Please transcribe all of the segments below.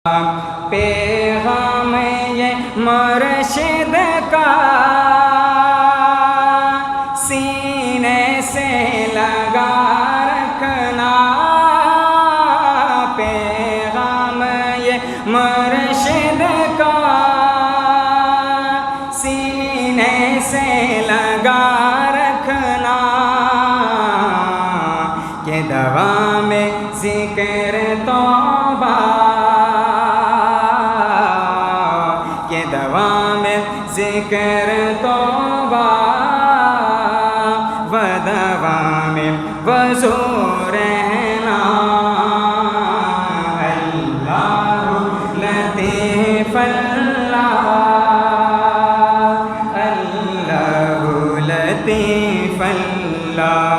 پیغام یہ مرشد کا سینے سے لگا رکھنا، پیغام یہ مرشد کا سینے سے لگا رکھنا، کہ دوا میں ذکر توبہ، کہ دوا میں ذکر توبہ، و دوا میں وضو رہنا، اللہ لطیف اللہ، اللہ لطیف اللہ۔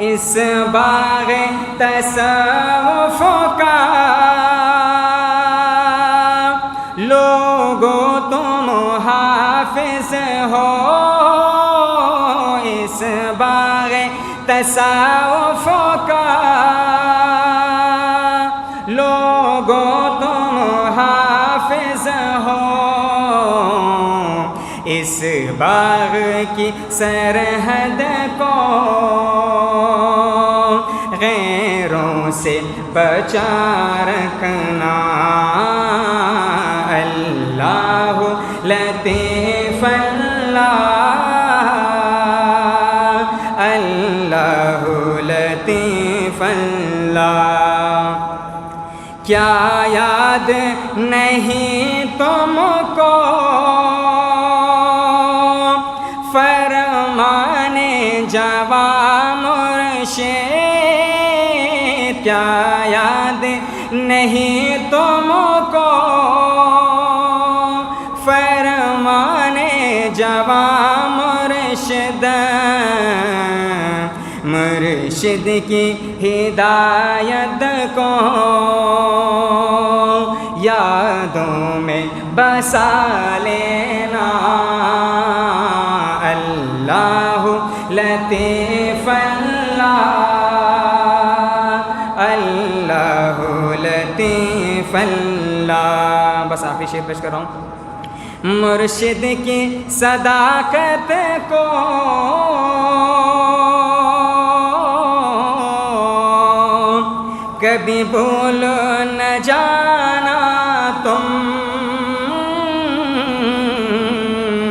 اس باغ تصوف کا لوگو تم حافظ ہو، اس باغ تصوف کا لوگو تم حافظ ہو، اس باغ کی سرحد کو غیروں سے بچا رکھنا، اللہ لطیف اللہ، اللہ لطیف اللہ۔ کیا یاد نہیں تم کو فرمان جواں مرشد، کیا یاد نہیں تم کو فرمان جواں مرشد، مرشد کی ہدایت کو یادوں میں بسا لینا، اللہ لطیف اللہ، اللہ لطیف اللہ۔ بس آخری شعر پیش کر رہا ہوں۔ مرشد کی صداقت کو کبھی بھول نہ جا